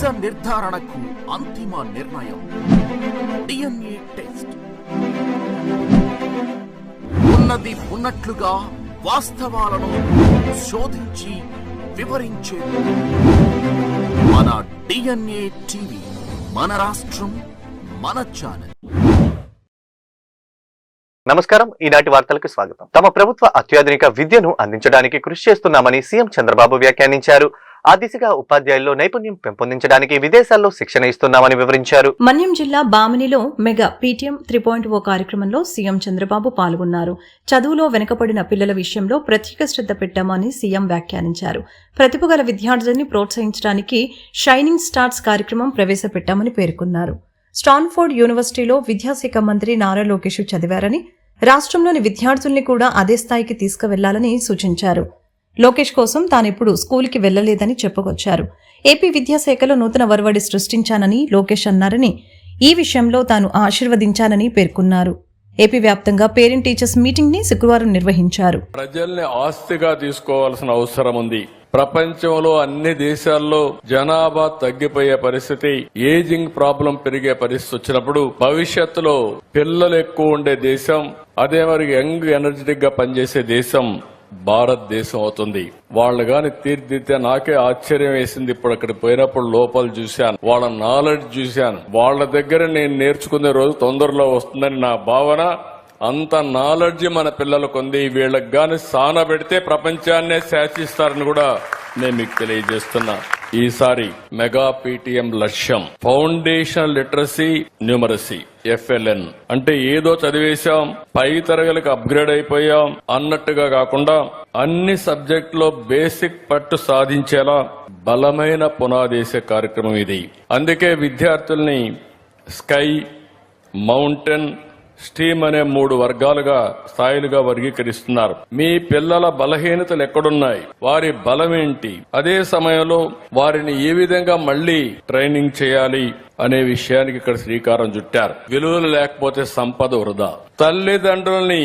నిజ నిర్ధారణకు అంతిమ నిర్ణయం DNA టెస్ట్. ఉన్నది ఉన్నట్లుగా వాస్తవాలను శోధించి వివరించే మన DNA టీవీ, మన రాష్ట్రం, మన ఛానల్. నమస్కారం. ఈనాటి వార్తలకు స్వాగతం. తమ ప్రభుత్వ అత్యాధునిక విద్యను అందించడానికి కృషి చేస్తున్నామని సీఎం చంద్రబాబు వ్యాఖ్యానించారు. ఆ దిశగా ఉపాధ్యాయుల్లో నైపుణ్యం పెంపొందించడానికి విదేశాల్లో శిక్షణ ఇస్తున్నామని వివరించారు. మన్యం జిల్లా బామినిలో మెగా PTM 3.0 కార్యక్రమంలో సీఎం చంద్రబాబు పాల్గొన్నారు. చదువులో వెనుకబడిన పిల్లల విషయంలో ప్రత్యేక శ్రద్ధ పెట్టామని సీఎం వ్యాఖ్యానించారు. ప్రతిభ గల విద్యార్థుల్ని ప్రోత్సహించడానికి షైనింగ్ స్టార్స్ కార్యక్రమం ప్రవేశపెట్టామని పేర్కొన్నారు. స్టాన్ఫోర్డ్ యూనివర్సిటీలో విద్యాశాఖ మంత్రి నారా లోకేష్ చదివారని, రాష్ట్రంలోని విద్యార్థుల్ని కూడా అదే స్థాయికి తీసుకువెళ్లాలని సూచించారు. లోకేష్ కోసం తానెప్పుడు స్కూల్కి వెళ్లలేదని చెప్పుకొచ్చారు. ఏపీ విద్యాశాఖలో నూతన ఒరవడి సృష్టించానని లోకేష్ అన్నారని, ఈ విషయంలో తాను ఆశీర్వదించానని పేర్కొన్నారు. ఏపీ వ్యాప్తంగా పేరెంట్ టీచర్స్ మీటింగ్ ని శుక్రవారం నిర్వహించారు. ప్రజల్ని ఆస్తిగా తీసుకోవాల్సిన అవసరం ఉంది. ప్రపంచంలో అన్ని దేశాల్లో జనాభా తగ్గిపోయే పరిస్థితి, ఏజింగ్ ప్రాబ్లం పెరిగే పరిస్థితి వచ్చినప్పుడు భవిష్యత్తులో పిల్లలు ఎక్కువ ఉండే దేశం, అదే మరి యంగ్ ఎనర్జెటిక్ గా పనిచేసే దేశం భారతదేశం అవుతుంది. వాళ్ళు గాని తీర్చిదిద్దితే నాకే ఆశ్చర్యం వేసింది. ఇప్పుడు అక్కడ పోయినప్పుడు లోపల చూశాను, వాళ్ళ నాలెడ్జ్ చూశాను. వాళ్ళ దగ్గర నేను నేర్చుకునే రోజు తొందరలో వస్తుందని నా భావన. అంత నాలెడ్జ్ మన పిల్లలకు ఉంది. వీళ్ళకి గాని సాన పెడితే ప్రపంచాన్నే శాసిస్తారని కూడా నేను మీకు తెలియజేస్తున్నా. ఈసారి మెగా PTM లక్ష్యం ఫౌండేషన్ లిటరసీ న్యూమరసీ FLN అంటే ఏదో చదివేశాం, పై తరగతికి అప్గ్రేడ్ అయిపోయాం అన్నట్టుగా కాకుండా అన్ని సబ్జెక్టులో బేసిక్ పట్టు సాధించేలా బలమైన పునాదేసే కార్యక్రమం ఇది. అందుకే విద్యార్థుల్ని స్కై, మౌంటైన్, స్టీమ్ అనే 3 వర్గాలుగా స్థాయిలుగా వర్గీకరిస్తున్నారు. మీ పిల్లల బలహీనతలు ఎక్కడున్నాయి, వారి బలమేంటి, అదే సమయంలో వారిని ఏ విధంగా మళ్లీ ట్రైనింగ్ చేయాలి అనే విషయానికి ఇక్కడ శ్రీకారం చుట్టారు. విలువలు లేకపోతే సంపద వృధా. తల్లిదండ్రుల్ని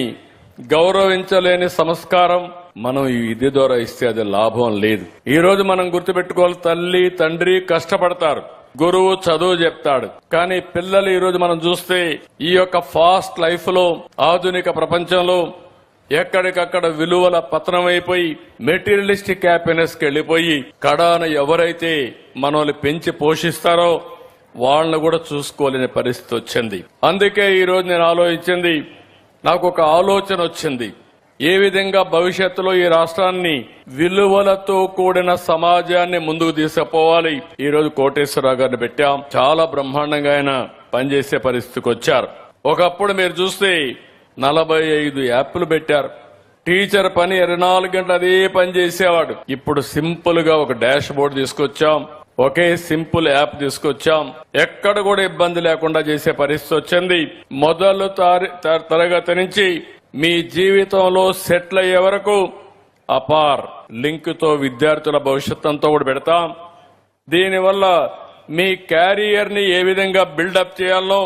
గౌరవించలేని సంస్కారం మనం ఈ విద్య ద్వారా ఇస్తే అది లాభం లేదు. ఈ రోజు మనం గుర్తుపెట్టుకోవాలి, తల్లి తండ్రి కష్టపడతారు, గురువు చదువు చెప్తాడు. కానీ పిల్లలు ఈ రోజు మనం చూస్తే ఈ యొక్క ఫాస్ట్ లైఫ్ లో, ఆధునిక ప్రపంచంలో ఎక్కడికక్కడ విలువల పతనమైపోయి మెటీరియలిస్టిక్ హ్యాపీనెస్ కి వెళ్లిపోయి కడాన ఎవరైతే మనల్ని పెంచి పోషిస్తారో వాళ్ళని కూడా చూసుకోలేని పరిస్థితి వచ్చింది. అందుకే ఈ రోజు నేను ఆలోచించింది, నాకు ఒక ఆలోచన వచ్చింది. ఏ విధంగా భవిష్యత్తులో ఈ రాష్ట్రాన్ని విలువలతో కూడిన సమాజాన్ని ముందుకు తీసుకుపోవాలి. ఈ రోజు కోటేశ్వరరావు గారిని పెట్టాం. చాలా బ్రహ్మాండంగా ఆయన పనిచేసే పరిస్థితికి వచ్చారు. ఒకప్పుడు మీరు చూస్తే 45 యాప్లు పెట్టారు. టీచర్ పని 24 గంటలు అదే పని చేసేవాడు. ఇప్పుడు సింపుల్ గా ఒక డాష్ బోర్డు తీసుకొచ్చాం, ఒకే సింపుల్ యాప్ తీసుకొచ్చాం. ఎక్కడ కూడా ఇబ్బంది లేకుండా చేసే పరిస్థితి వచ్చింది. మొదలు తరగతి నుంచి మీ జీవితంలో సెటిల్ అయ్యే వరకు అపార్ లింక్ తో విద్యార్థుల భవిష్యత్ అంతా కూడా పెడతాం. దీనివల్ల మీ క్యారియర్ ని ఏ విధంగా బిల్డప్ చేయాలో,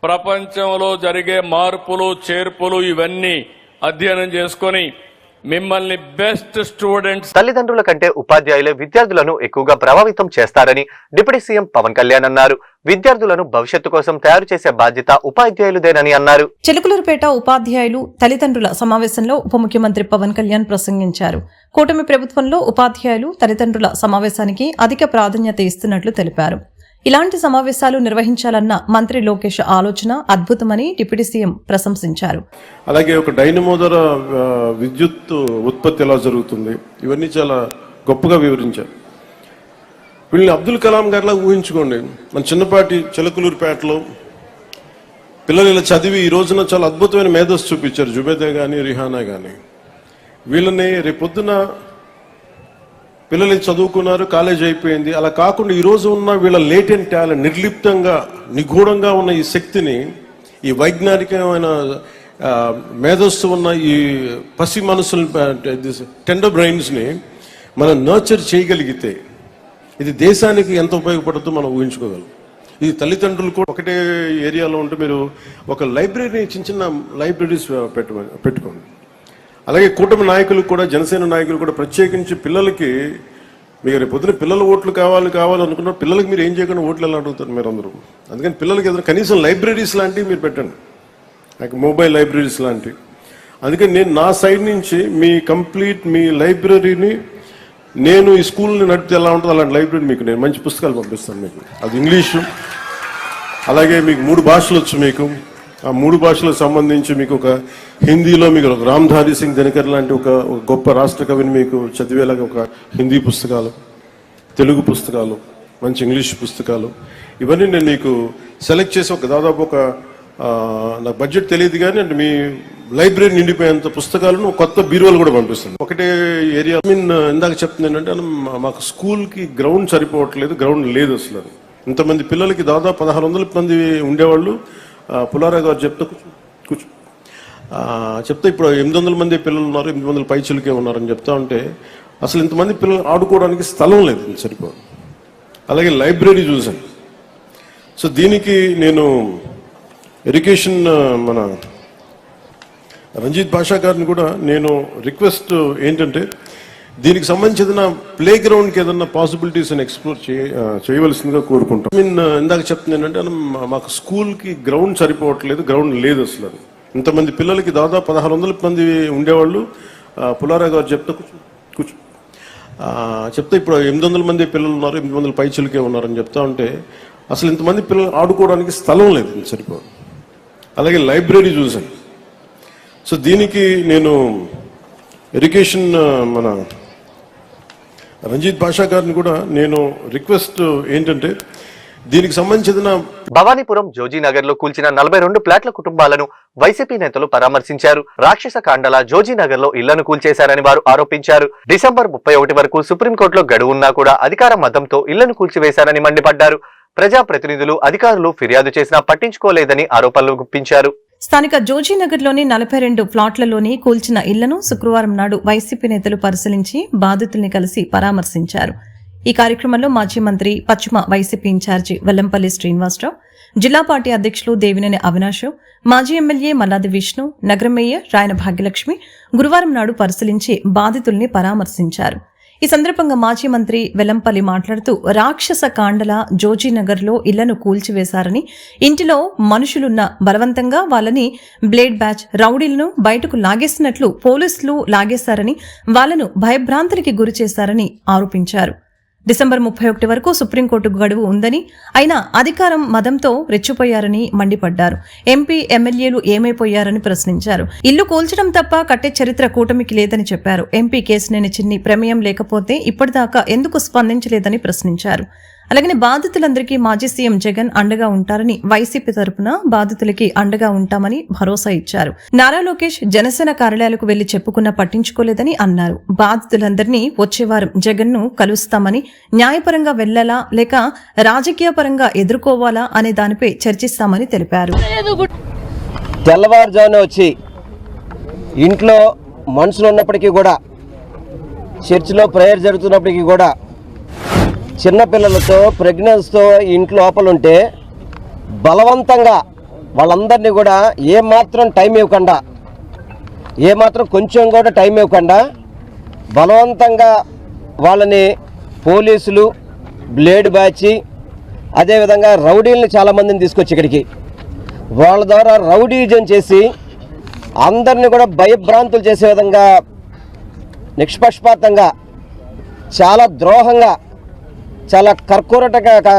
ప్రపంచంలో జరిగే మార్పులు చేర్పులు ఇవన్నీ అధ్యయనం చేసుకుని మిమ్మల్ని బెస్ట్ స్టూడెంట్స్. తల్లిదండ్రుల కంటే ఉపాధ్యాయులే విద్యార్థులను ఎక్కువగా ప్రభావితం చేస్తారని డిప్యూటీ సీఎం పవన్ కళ్యాణ్ అన్నారు. విద్యార్థులను భవిష్యత్తు కోసం తయారు చేసే బాధ్యత ఉపాధ్యాయులదేనని అన్నారు. చిలుకలూరుపేట ఉపాధ్యాయులు తల్లిదండ్రుల సమావేశంలో ఉప ముఖ్యమంత్రి పవన్ కళ్యాణ్ ప్రసంగించారు. కూటమి ప్రభుత్వంలో ఉపాధ్యాయులు తల్లిదండ్రుల సమావేశానికి అధిక ప్రాధాన్యత ఇస్తున్నట్లు తెలిపారు. ఇలాంటి సమావేశాలు నిర్వహించాలన్న మంత్రి లోకేష్ ఆలోచన అద్భుతమని డిప్యూటీ సీఎం ప్రశంసించారు. అలాగే ఒక డైనమో ద్వారా విద్యుత్ ఉత్పత్తి ఎలా జరుగుతుంది, ఇవన్నీ చాలా గొప్పగా వివరించారు. వీళ్ళని అబ్దుల్ కలాం గారిలా ఊహించుకోండి. మన చిన్నపాటి చిలకలూరుపేటలో పిల్లలు ఇలా చదివి ఈ రోజున చాలా అద్భుతమైన మేధస్సు చూపించారు. జుబేదా కానీ రిహానా కానీ. వీళ్ళని రేపొద్దున పిల్లలు చదువుకున్నారు, కాలేజ్ అయిపోయింది. అలా కాకుండా ఈ రోజు ఉన్న వీళ్ళ లేటెంట్ టాలెంట్, నిర్లిప్తంగా నిగూఢంగా ఉన్న ఈ శక్తిని, ఈ వైజ్ఞానికమైన మేధస్సు ఉన్న ఈ పసి మనసులు, టెండర్ బ్రెయిన్స్ ని మనం నర్చర్ చేయగలిగితే ఇది దేశానికి ఎంత ఉపయోగపడుతుందో మనం ఊహించుకోగలం. ఇది తల్లిదండ్రులు కూడా ఒకటే ఏరియాలో ఉంటే మీరు ఒక లైబ్రరీ, చిన్న చిన్న లైబ్రరీస్ పెట్టుకోండి. అలాగే కూటమి నాయకులు కూడా, జనసేన నాయకులు కూడా ప్రత్యేకించి పిల్లలకి మీకు రేపు పొద్దున పిల్లల ఓట్లు కావాలి అనుకున్న పిల్లలకి మీరు ఏం చేయకుండా ఓట్లు ఎలా అడుగుతారు మీరు అందరూ? అందుకని పిల్లలకి ఏదైనా కనీసం లైబ్రరీస్ లాంటివి మీరు పెట్టండి, లైక్ మొబైల్ లైబ్రరీస్ లాంటివి. అందుకని నేను నా సైడ్ నుంచి మీ లైబ్రరీని నేను ఈ స్కూల్ని నడిపితే ఎలా ఉంటుందో అలాంటి లైబ్రరీ మీకు నేను మంచి పుస్తకాలు పంపిస్తాను. మీకు అది ఇంగ్లీషు, అలాగే మీకు 3 భాషలు వచ్చు. మీకు ఆ 3 భాషలకు సంబంధించి మీకు ఒక హిందీలో మీకు ఒక రామ్ధారీ సింగ్ దినకర్ లాంటి ఒక గొప్ప రాష్ట్ర కవిని మీకు చదివేలాగా ఒక హిందీ పుస్తకాలు, తెలుగు పుస్తకాలు, మంచి ఇంగ్లీష్ పుస్తకాలు, ఇవన్నీ నేను మీకు సెలెక్ట్ చేసి ఒక దాదాపు ఒక నాకు బడ్జెట్ తెలియదు కానీ అంటే మీ లైబ్రరీ నిండిపోయేంత పుస్తకాలను కొత్త బీరువాలు కూడా పంపిస్తుంది. ఒకటే ఏరియా ఇందాక చెప్తుంది ఏంటంటే మాకు స్కూల్కి గ్రౌండ్ సరిపోవట్లేదు, గ్రౌండ్ లేదు అసలు. ఇంతమంది పిల్లలకి దాదాపు 1600 మంది ఉండేవాళ్ళు. పులారా గారు చెప్తే ఇప్పుడు 800 మంది పిల్లలు ఉన్నారు, 800 పైచులకే ఉన్నారని చెప్తా ఉంటే అసలు ఇంతమంది పిల్లలు ఆడుకోవడానికి స్థలం లేదు, సరిపోదు. అలాగే లైబ్రరీ చూసాను. సో దీనికి నేను ఎడ్యుకేషన్ మన రంజిత్ భాషా గారిని కూడా నేను రిక్వెస్ట్ ఏంటంటే దీనికి సంబంధించిన ప్లే గ్రౌండ్కి ఏదన్నా పాసిబిలిటీస్ ఎక్స్ప్లోర్ చేయవలసిందిగా కోరుకుంటాం. ఇందాక చెప్తుంది ఏంటంటే మాకు స్కూల్కి గ్రౌండ్ సరిపోవట్లేదు, గ్రౌండ్ లేదు అసలు. ఇంతమంది పిల్లలకి దాదాపు 1600 మంది ఉండేవాళ్ళు. పులారా గారు చెప్తే ఇప్పుడు 800 మంది పిల్లలు ఉన్నారు, 800 పైచులకే ఉన్నారని చెప్తా ఉంటే అసలు ఇంతమంది పిల్లలు ఆడుకోవడానికి స్థలం లేదు, సరిపోదు. అలాగే లైబ్రరీ చూసాను. సో దీనికి నేను ఎడ్యుకేషన్ మన రంజిత్ భాషా గారిని కూడా నేను రిక్వెస్ట్ ఏంటంటే దీనికి సంబంధించిన భవానీపురం జోజీనగర్ లో కూల్చిన 42 ఫ్లాట్ల కుటుంబాలను వైసీపీ నేతలు పరామర్శించారు. రాక్షస కాండల జోజీనగర్ లో ఇళ్లను కూల్చేశారని వారు ఆరోపించారు. డిసెంబర్ 31 వరకు సుప్రీంకోర్టులో గడువు ఉన్నా కూడా అధికార మతంతో ఇళ్లను కూల్చివేశారని మండిపడ్డారు. ప్రజాప్రతినిధులు, అధికారులు ఫిర్యాదు చేసినా పట్టించుకోలేదని ఆరోపణలు గుప్పించారు. స్థానిక జోజీనగర్లోని 42 ప్లాట్లలోని కూల్చిన ఇళ్లను శుక్రవారం నాడు వైసీపీ నేతలు పరిశీలించి బాధితుల్ని కలిసి పరామర్శించారు. ఈ కార్యక్రమంలో మాజీ మంత్రి, పశ్చిమ వైసీపీ ఇన్ఛార్జి వెల్లంపల్లి శ్రీనివాసరావు, జిల్లా పార్టీ అధ్యక్షులు దేవినేని అవినాష్, మాజీ ఎమ్మెల్యే మల్లాది విష్ణు, నగర మేయర్ రాయన భాగ్యలక్ష్మి గురువారం నాడు పరిశీలించి బాధితుల్ని పరామర్శించారు. ఈ సందర్భంగా మాజీ మంత్రి వెల్లంపల్లి మాట్లాడుతూ రాక్షస కాండల జోజీనగర్లో ఇళ్లను కూల్చివేశారని, ఇంటిలో మనుషులున్న బలవంతంగా వాళ్ళని బ్లేడ్ బ్యాచ్ రౌడీలను బయటకు లాగేసినట్లు పోలీసులు లాగేశారని, వాళ్లను భయభ్రాంతులకి గురి చేశారని ఆరోపించారు. డిసెంబర్ 31 వరకు సుప్రీంకోర్టు గడువు ఉందని, అయినా అధికారం మదంతో రెచ్చిపోయారని మండిపడ్డారు. ఎంపీ, ఎమ్మెల్యేలు ఏమైపోయారని ప్రశ్నించారు. ఇల్లు కూల్చడం తప్ప కట్టే చరిత్ర కూటమికి లేదని చెప్పారు. ఎంపీ కేశినేని చిన్ని ప్రమేయం లేకపోతే ఇప్పటిదాకా ఎందుకు స్పందించలేదని ప్రశ్నించారు. అలాగే బాధితులందరికీ మాజీ సీఎం జగన్ అండగా ఉంటారని, వైసీపీ తరపున బాధితులకి అండగా ఉంటామని భరోసా ఇచ్చారు. నారా లోకేష్ జనసేన కార్యాలయాలకు వెళ్లి చెప్పుకున్నా పట్టించుకోలేదని అన్నారు. బాధితులందరినీ వచ్చే వారం జగన్ ను కలుస్తామని, న్యాయపరంగా వెళ్లాలా లేక రాజకీయ పరంగా ఎదుర్కోవాలా అనే దానిపై చర్చిస్తామని తెలిపారు. తెల్లవారుజామున వచ్చి ఇంట్లో మనుషులు ఉన్నప్పటికీ కూడా, చర్చిలో ప్రేయర్ జరుగుతున్నప్పటికీ కూడా చిన్నపిల్లలతో ప్రెగ్నెన్స్తో ఇంట్లో లోపలుంటే బలవంతంగా వాళ్ళందరినీ కూడా ఏమాత్రం టైం ఇవ్వకుండా, ఏమాత్రం కొంచెం కూడా టైం ఇవ్వకుండా బలవంతంగా వాళ్ళని పోలీసులు, బ్లేడ్ బ్యాచి, అదేవిధంగా రౌడీలను చాలామందిని తీసుకొచ్చి ఇక్కడికి వాళ్ళ ద్వారా రౌడీజం చేసి అందరినీ కూడా భయభ్రాంతులు చేసే విధంగా నిష్పక్షపాతంగా, చాలా ద్రోహంగా, చాలా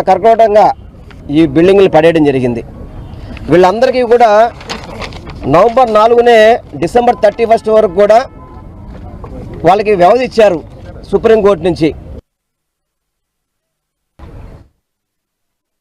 కర్కోటంగా ఈ బిల్డింగ్లు పడేయడం జరిగింది. వీళ్ళందరికీ కూడా నవంబర్ 4నే డిసెంబర్ 31 వరకు కూడా వాళ్ళకి వ్యవధి ఇచ్చారు సుప్రీంకోర్టు నుంచి.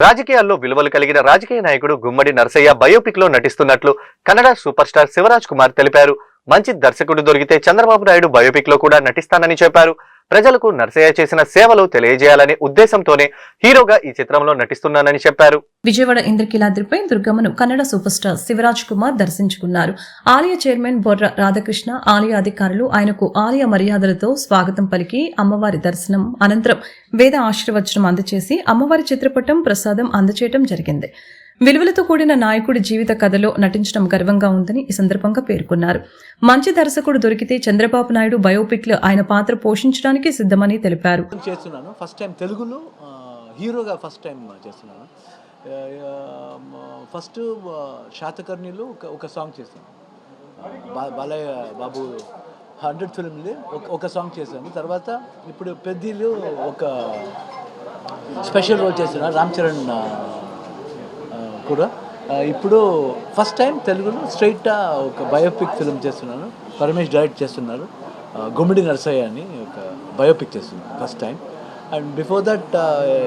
రాజకీయాల్లో విలువలు కలిగిన రాజకీయ నాయకుడు గుమ్మడి నరసయ్య బయోపిక్ లో నటిస్తున్నట్లు కన్నడ సూపర్ స్టార్ శివరాజ్ కుమార్ తెలిపారు. మంచి దర్శకుడు దొరికితే చంద్రబాబు నాయుడు బయోపిక్ లో కూడా నటిస్తానని చెప్పారు. ప్రజలకు నరసయ్య చేసిన సేవలు తెలియజేయాలనే ఉద్దేశంతోనే హీరోగా ఈ చిత్రంలో నటిస్తున్నానని చెప్పారు. విజయవాడ ఇంద్రకీలాద్రిపై దుర్గమ్మను కన్నడ సూపర్ స్టార్ శివరాజ్ కుమార్ దర్శించుకున్నారు. ఆలయ చైర్మన్ బొర్ర రాధాకృష్ణ, ఆలయ అధికారులు ఆయనకు ఆలయ మర్యాదలతో స్వాగతం పలికి అమ్మవారి దర్శనం అనంతరం వేద ఆశీర్వచనం అందజేసి అమ్మవారి చిత్రపటం, ప్రసాదం అందజేయడం జరిగింది. విలువలతో కూడిన నాయకుడి జీవిత కథలో నటించడం గర్వంగా ఉందని ఈ సందర్భంగా పేర్కొన్నారు. మంచి దర్శకుడు దొరికితే చంద్రబాబు నాయుడు బయోపిక్లో ఆయన పాత్ర పోషించడానికి సిద్ధమని తెలిపారు. చేస్తున్నాను ఫస్ట్ టైం తెలుగులో హీరోగా ఫస్ట్ టైం చేస్తున్నాను. ఫస్ట్ శాతకర్ణిలో ఒక సాంగ్ చేశాను. బాలయ్య బాబు 100 ఫిల్మ్లో ఒక సాంగ్ చేశాను. తర్వాత ఇప్పుడు పెద్దిలో ఒక స్పెషల్ రోల్ చేస్తున్నాను, రామ్ చరణ్ కూడా. ఇప్పుడు ఫస్ట్ టైం తెలుగులో స్ట్రైట్గా ఒక బయోపిక్ ఫిల్మ్ చేస్తున్నాను. పరమేష్ డైరెక్ట్ చేస్తున్నారు. గుమ్మిడి నరసయ్య అని ఒక బయోపిక్ చేస్తున్నాను first time. And before that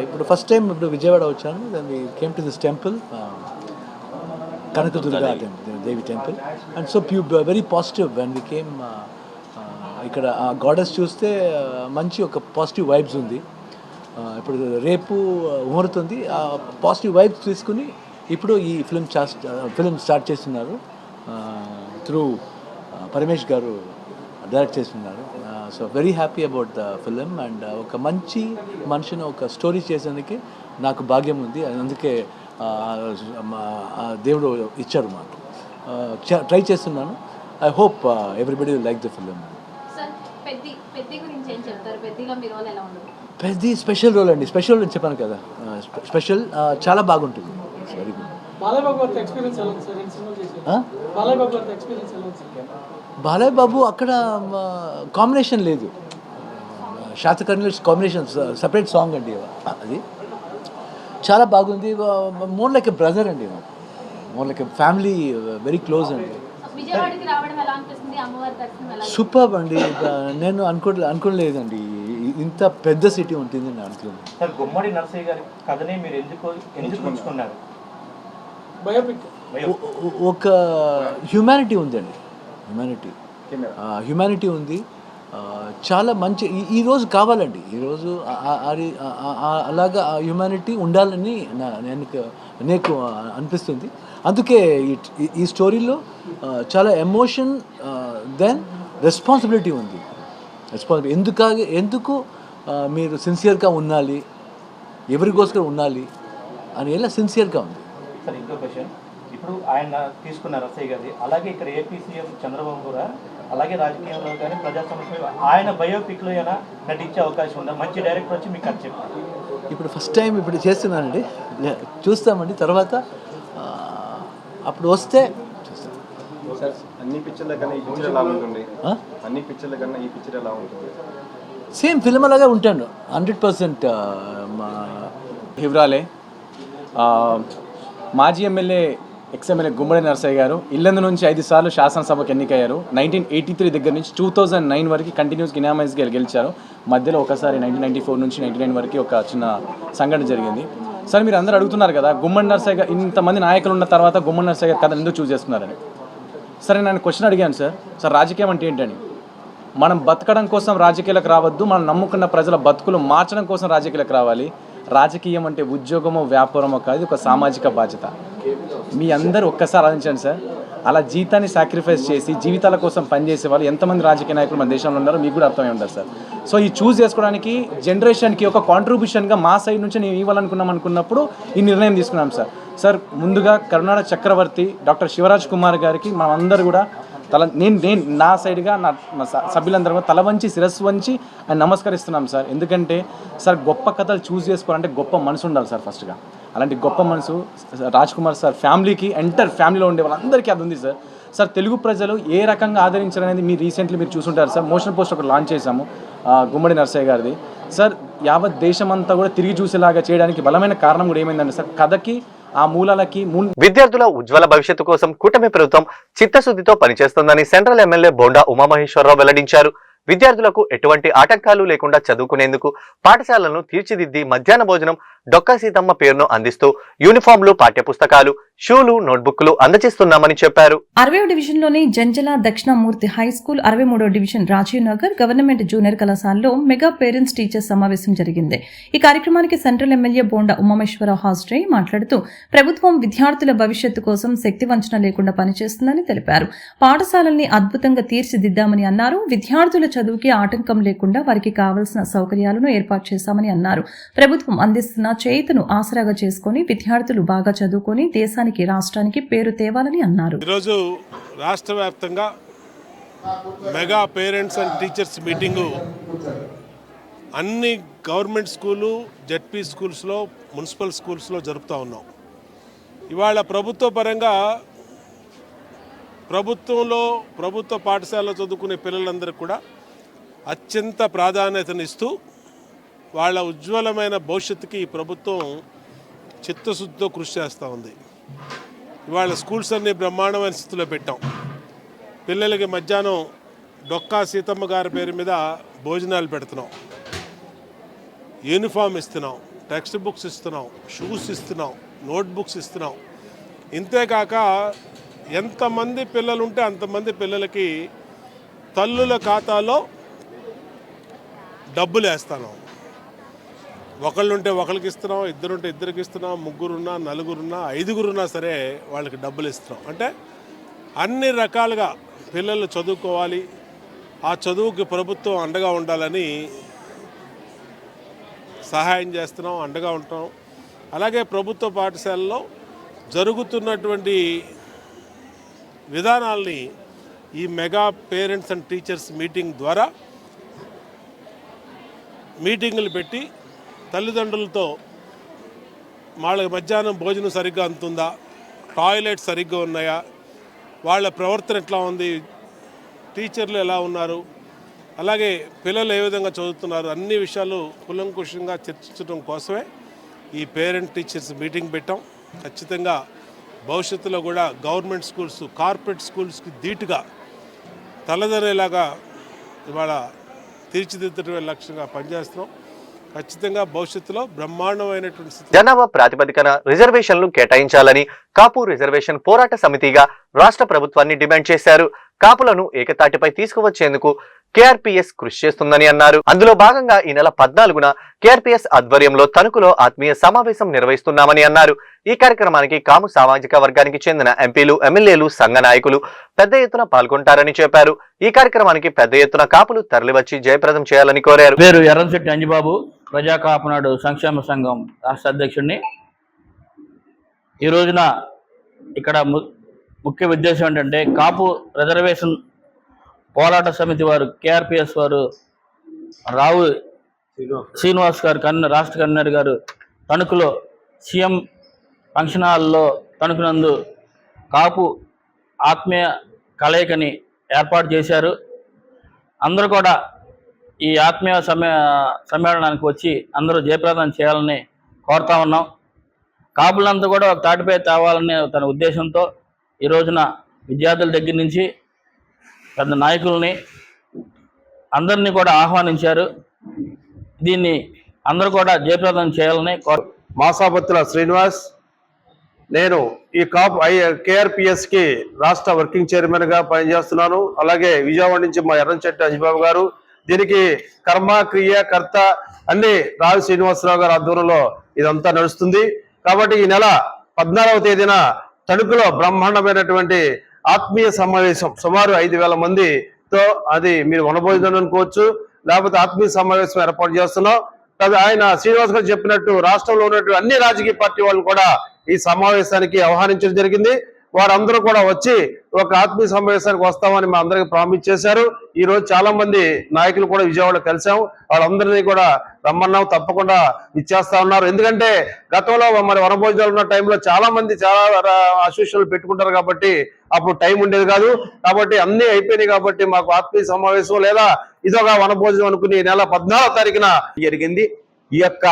ఇప్పుడు ఫస్ట్ టైం ఇప్పుడు విజయవాడ వచ్చాను. Then we came to this temple, Kanakadurga Devi temple. And so very positive when we came. ఇక్కడ ఆ గాడెస్ చూస్తే మంచి ఒక పాజిటివ్ వైబ్స్ ఉంది. ఇప్పుడు రేపు ముహూర్తుంది. ఆ పాజిటివ్ వైబ్స్ తీసుకుని ఇప్పుడు ఈ ఫిల్మ్ స్టార్ట్ చేస్తున్నారు. త్రూ పరమేష్ గారు డైరెక్ట్ చేస్తున్నారు. So very happy about the film. And ఒక మంచి మనిషిని ఒక స్టోరీ చేసేందుకు నాకు భాగ్యం ఉంది. అందుకే దేవుడు ఇచ్చారు మాకు. ట్రై చేస్తున్నాను. I hope everybody will like the film. పెద్ద స్పెషల్ రోల్ అండి. స్పెషల్ అని చెప్పాను కదా, స్పెషల్ చాలా బాగుంటుంది. Very good. బాలయ్య బాబు అక్కడ కాంబినేషన్ లేదు. శాతకర్ణిలో కాంబినేషన్ సపరేట్ సాంగ్ అండి. అది చాలా బాగుంది. మోర్ లైక్ ఎ బ్రదర్ అండి, more like a family, very close అండి. సూపర్ అండి. నేను అనుకోలేదండి ఇంత పెద్ద సిటీ ఉంటుంది నేను అనుకోలేదు. గుమ్మడి నరసయ్య గారి కథనే మీరు ఎందుకు ఎంచుకున్నారు? ఒక హ్యూమానిటీ ఉందండి. హ్యూమానిటీ ఉంది. చాలా మంచి ఈరోజు కావాలండి. ఈరోజు అలాగా హ్యూమానిటీ ఉండాలని నాకు అనిపిస్తుంది. అందుకే ఈ స్టోరీలో చాలా ఎమోషన్ దెన్ రెస్పాన్సిబిలిటీ ఉంది. ఎందుకు మీరు సిన్సియర్గా ఉండాలి, ఎవరికోసం ఉండాలి అని ఎలా సిన్సియర్గా ఉంది. సార్ ఇంకో క్వశ్చన్, ఇప్పుడు ఆయన తీసుకున్న రసయ్య గారి, అలాగే ఇక్కడ ఏపీ సీఎం చంద్రబాబు కూడా అలాగే రాజకీయంలో కానీ ప్రజా సమస్యలు ఆయన బయోపిక్లో అయినా నటించే అవకాశం ఉందా? మంచి డైరెక్టర్ వచ్చి మీకు అది చెప్పారు. ఇప్పుడు ఫస్ట్ టైం ఇప్పుడు చేస్తున్నానండి, చూస్తామండి. తర్వాత అప్పుడు వస్తే చూస్తాం. అన్ని పిక్చర్ల కన్నా ఈ పిక్చర్ ఎలా ఉంటుంది? అన్ని పిక్చర్ల కన్నా ఈ పిక్చర్ ఎలా ఉంటుంది? సేమ్ ఫిల్మ్ అలాగే ఉంటాను 100%. హివ్రాలే మాజీ ఎమ్మెల్యే ఎక్స్ఎమ్మెల్యే గుమ్మడి నరసయ్య గారు ఇల్లందు నుంచి 5 సార్లు శాసనసభకు ఎన్నికయ్యారు. 1983 దగ్గర నుంచి 2009 వరకు కంటిన్యూస్గా ఇనామైజ్గా గెలిచారు. మధ్యలో ఒకసారి 1994 నుంచి 1999 వరకు ఒక చిన్న సంఘటన జరిగింది. సార్ మీరు అందరూ అడుగుతున్నారు కదా, గుమ్మడి నరసయ్య గారు ఇంతమంది నాయకులు ఉన్న తర్వాత గుమ్మడి నరసయ్య గారు కథను ఎందుకు చూస్ చేస్తున్నారని. సరే నేను క్వశ్చన్ అడిగాను సార్ రాజకీయం అంటే ఏంటని. మనం బతకడం కోసం రాజకీయాలకు రావద్దు, మనం నమ్ముకున్న ప్రజల బతుకులు మార్చడం కోసం రాజకీయాలకు రావాలి. రాజకీయం అంటే ఉద్యోగమో వ్యాపారమో కాదు, ఒక సామాజిక బాధ్యత. మీ అందరూ ఒక్కసారి ఆలోచించండి సార్. అలా జీతాన్ని సాక్రిఫైస్ చేసి జీవితాల కోసం పనిచేసే వాళ్ళు ఎంతమంది రాజకీయ నాయకులు మన దేశంలో ఉన్నారో మీకు కూడా అర్థమై ఉంటారు సార్. సో ఈ చూస్ చేసుకోవడానికి జనరేషన్కి ఒక కాంట్రిబ్యూషన్గా మా సైడ్ నుంచి నేను ఇవ్వాలనుకున్నప్పుడు ఈ నిర్ణయం తీసుకున్నాం సార్. ముందుగా కర్ణాటక చక్రవర్తి డాక్టర్ శివరాజ్ కుమార్ గారికి మనమందరూ కూడా నేను నా సైడ్గా నా సభ్యులందరూ కూడా తల వంచి శిరస్సు వంచి ఆయన నమస్కరిస్తున్నాం సార్. ఎందుకంటే సార్ గొప్ప కథలు చూస్ చేసుకోవాలంటే గొప్ప మనసు ఉండాలి సార్. ఫస్ట్గా అలాంటి గొప్ప మనసు రాజ్ కుమార్ సార్ ఫ్యామిలీకి, ఎంటర్ ఫ్యామిలీలో ఉండే వాళ్ళందరికీ అది ఉంది సార్. తెలుగు ప్రజలు ఏ రకంగా ఆదరించారనేది మీరు రీసెంట్లీ మీరు చూసుంటారు సార్. మోషన్ పోస్ట్ ఒకటి లాంచ్ చేశాము గుమ్మడి నరసయ్య గారిది సార్. యావత్ దేశమంతా కూడా తిరిగి చూసేలాగా చేయడానికి బలమైన కారణం కూడా ఏమైందంటే సార్ కథకి ఆ మూలాలకి విద్యార్థుల ఉజ్వల భవిష్యత్తు కోసం కూటమి ప్రభుత్వం చిత్తశుద్ధితో పనిచేస్తుందని సెంట్రల్ ఎమ్మెల్యే బోండా ఉమామహేశ్వరరావు వెల్లడించారు. విద్యార్థులకు ఎటువంటి ఆటంకాలు లేకుండా చదువుకునేందుకు పాఠశాలలను తీర్చిదిద్ది మధ్యాహ్న భోజనం డొక్కా సీతమ్మ పేరును అందిస్తూ యూనిఫామ్లు, పాఠ్యపుస్తకాలు, షూలు నోట్బుక్లు అందజేస్తున్నామని చెప్పారు. 60వ డివిజన్లోని జంజల దక్షిణామూర్తి హై స్కూల్, 63వ division Rajiv Nagar government junior కళాశాలలో మెగా పేరెంట్స్ టీచర్స్ సమావేశం జరిగింది. ఈ కార్యక్రమానికి సెంట్రల్ ఎమ్మెల్యే బోండా ఉమామేశ్వరరావు హాజరై మాట్లాడుతూ ప్రభుత్వం విద్యార్థుల భవిష్యత్తు కోసం శక్తి వంచన లేకుండా పనిచేస్తుందని తెలిపారు. పాఠశాలల్ని అద్భుతంగా తీర్చిదిద్దామని అన్నారు. విద్యార్థుల చదువుకి ఆటంకం లేకుండా వారికి కావలసిన సౌకర్యాలను ఏర్పాటు చేశామని అన్నారు. ప్రభుత్వం అందిస్తున్న చేయుతను ఆసరాగా చేసుకుని విద్యార్థులు బాగా చదువుకొని దేశానికి రాష్ట్రానికి పేరు తేవాలని అన్నారు. ఈరోజు రాష్ట్ర వ్యాప్తంగా mega parents and teachers meeting అన్ని గవర్నమెంట్ స్కూలు, జెడ్పీ స్కూల్స్లో, మున్సిపల్ స్కూల్స్లో జరుపుతూ ఉన్నాం. ఇవాళ ప్రభుత్వ పరంగా ప్రభుత్వ పాఠశాలలో చదువుకునే పిల్లలందరికీ కూడా అత్యంత ప్రాధాన్యతనిస్తూ వాళ్ళ ఉజ్వలమైన భవిష్యత్తుకి ఈ ప్రభుత్వం చిత్తశుద్ధితో కృషి చేస్తూ ఉంది. ఇవాళ స్కూల్స్ అన్ని బ్రహ్మాండమైన స్థితిలో పెట్టాం. పిల్లలకి మధ్యాహ్నం డొక్కా సీతమ్మ గారి పేరు మీద భోజనాలు పెడుతున్నాం, యూనిఫామ్ ఇస్తున్నాం, టెక్స్ట్ బుక్స్ ఇస్తున్నాం, షూస్ ఇస్తున్నాం, నోట్బుక్స్ ఇస్తున్నాం. ఇంతేకాక ఎంతమంది పిల్లలు ఉంటే అంతమంది పిల్లలకి తల్లుల ఖాతాలో డబ్బులు వేస్తాను. ఒకళ్ళుంటే ఒకరికి ఇస్తున్నాం, ఇద్దరుంటే ఇద్దరికి ఇస్తున్నాం, ముగ్గురున్నా, నలుగురున్నా, ఐదుగురున్నా సరే వాళ్ళకి డబ్బులు ఇస్తున్నాం. అంటే అన్ని రకాలుగా పిల్లలు చదువుకోవాలి, ఆ చదువుకి ప్రభుత్వం అండగా ఉండాలని సహాయం చేస్తున్నాం, అండగా ఉంటాం. అలాగే ప్రభుత్వ పాఠశాలలో జరుగుతున్నటువంటి విధానాల్ని ఈ mega parents and teachers meeting ద్వారా మీటింగులు పెట్టి తల్లిదండ్రులతో వాళ్ళకి మధ్యాహ్నం భోజనం సరిగ్గా అందుతుందా, టాయిలెట్స్ సరిగ్గా ఉన్నాయా, వాళ్ళ ప్రవర్తన ఎట్లా ఉంది, టీచర్లు ఎలా ఉన్నారు, అలాగే పిల్లలు ఏ విధంగా చదువుతున్నారు, అన్ని విషయాలు కులంకుషంగా చర్చించడం కోసమే ఈ పేరెంట్ టీచర్స్ మీటింగ్ పెట్టాం. ఖచ్చితంగా భవిష్యత్తులో కూడా గవర్నమెంట్ స్కూల్స్, కార్పొరేట్ స్కూల్స్కి ధీటుగా తలదనేలాగా ఇవాళ తీర్చిదిద్దడమే లక్ష్యంగా పనిచేస్తున్నాం. ఖచ్చితంగా భవిష్యత్తులో బ్రహ్మాండమైనటువంటి జనాభా ప్రాతిపదికన రిజర్వేషన్లు కేటాయించాలని కాపు రిజర్వేషన్ పోరాట సమితిగా రాష్ట్ర ప్రభుత్వాన్ని డిమాండ్ చేశారు. కాపులను ఏకతాటిపై తీసుకువచ్చేందుకు కేఆర్పీఎస్ కృషి చేస్తుందని అన్నారు. అందులో భాగంగా ఈ నెల 14న కేఆర్పీఎస్ ఆధ్వర్యంలో తణుకులో ఆత్మీయ సమావేశం నిర్వహిస్తున్నామని అన్నారు. ఈ కార్యక్రమానికి కాము సామాజిక వర్గానికి చెందిన ఎంపీలు, ఎమ్మెల్యేలు, సంఘ నాయకులు పెద్ద ఎత్తున పాల్గొంటారని చెప్పారు. ఈ కార్యక్రమానికి పెద్ద ఎత్తున కాపులు తరలివచ్చి జయప్రదం చేయాలని కోరారు. పేరు ఎర్రంశెట్టి అంజిబాబు, ప్రజా కాపునాడు సంక్షేమ సంఘం రాష్ట్ర అధ్యక్షుడిని. ఈ రోజున ఇక్కడ ముఖ్య ఉద్దేశం ఏంటంటే కాపు రిజర్వేషన్ పోరాట సమితి వారు, కేఆర్పిఎస్ వారు, రావు శ్రీనివాస్ గారు రాష్ట్ర కన్వీనర్ గారు తణుకులో సీఎం ఫంక్షన్ హాల్లో తణుకునందు కాపు ఆత్మీయ కలయికని ఏర్పాటు చేశారు. అందరూ కూడా ఈ ఆత్మీయ సమ్మేళనానికి వచ్చి అందరూ జయప్రదం చేయాలని కోరుతా ఉన్నాం. కాపులంతా కూడా ఒక తాటిపై తేవాలనే తన ఉద్దేశంతో ఈ రోజున విద్యార్థుల దగ్గర నుంచి పెద్ద నాయకుల్ని అందరినీ కూడా ఆహ్వానించారు. దీన్ని అందరూ కూడా జయప్రదం చేయాలని మాసాపత్తుల శ్రీనివాస్, నేను ఈ కేఆర్పిఎస్కి రాష్ట్ర వర్కింగ్ చైర్మన్గా పనిచేస్తున్నాను. అలాగే విజయవాడ నుంచి మా ఎర్రంశెట్టి అంజిబాబు గారు, దీనికి కర్మ క్రియ కర్త అన్ని రావు శ్రీనివాసరావు గారి ఆధ్వర్యంలో ఇదంతా నడుస్తుంది. కాబట్టి ఈ నెల 14వ తేదీన తణుకులో బ్రహ్మాండమైనటువంటి ఆత్మీయ సమావేశం సుమారు 5,000 మందితో, అది మీరు వనభోజనం అనుకోవచ్చు, లేకపోతే ఆత్మీయ సమావేశం ఏర్పాటు చేస్తున్నాం. ఆయన శ్రీనివాస్ గారు చెప్పినట్టు రాష్ట్రంలో ఉన్నటువంటి అన్ని రాజకీయ పార్టీ వాళ్ళు కూడా ఈ సమావేశానికి ఆహ్వానించడం జరిగింది. వారందరూ కూడా వచ్చి ఒక ఆత్మీయ సమావేశానికి వస్తామని మా అందరికి ప్రామిస్ చేశారు. ఈ రోజు చాలా మంది నాయకులు కూడా విజయవాడ కలిసాం. వాళ్ళందరినీ కూడా రమ్మన్నాం, తప్పకుండా ఇచ్చేస్తా ఉన్నారు. ఎందుకంటే గతంలో మరి వనభోజనాలు ఉన్న టైంలో చాలా మంది చాలా అసోసియేషన్లు పెట్టుకుంటారు కాబట్టి అప్పుడు టైం ఉండేది కాదు. కాబట్టి అన్ని అయిపోయినాయి. కాబట్టి మాకు ఆత్మీయ సమావేశం లేదా ఇదొక వనభోజనం అనుకుని నెల 14వ తారీఖున జరిగింది. ఈ యొక్క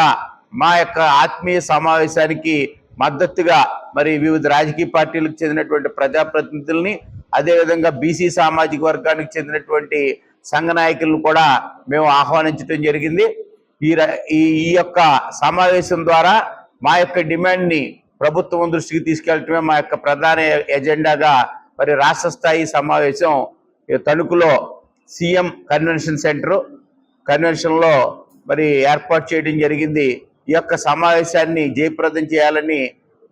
మా యొక్క ఆత్మీయ సమావేశానికి మద్దతుగా మరి వివిధ రాజకీయ పార్టీలకు చెందినటువంటి ప్రజాప్రతినిధుల్ని, అదేవిధంగా బీసీ సామాజిక వర్గానికి చెందినటువంటి సంఘ నాయకులను కూడా మేము ఆహ్వానించడం జరిగింది. ఈ యొక్క సమావేశం ద్వారా మా యొక్క డిమాండ్ని ప్రభుత్వం దృష్టికి తీసుకెళ్లటమే మా యొక్క ప్రధాన ఎజెండాగా మరి రాష్ట్ర స్థాయి సమావేశం తణుకులో సీఎం కన్వెన్షన్లో మరి ఏర్పాటు చేయడం జరిగింది. ఈ యొక్క సమావేశాన్ని జయప్రదం చేయాలని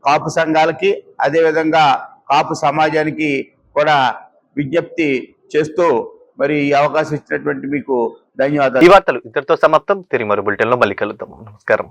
కాపు సంఘాలకి అదేవిధంగా కాపు సమాజానికి కూడా విజ్ఞప్తి చేస్తూ మరి ఈ అవకాశం ఇచ్చినటువంటి మీకు ధన్యవాదాలు. ఈ వార్తలు ఇంతటితో సమాప్తం. తిరిగి మరో బులెటిన్లో మళ్ళీ కలుద్దాం. నమస్కారం.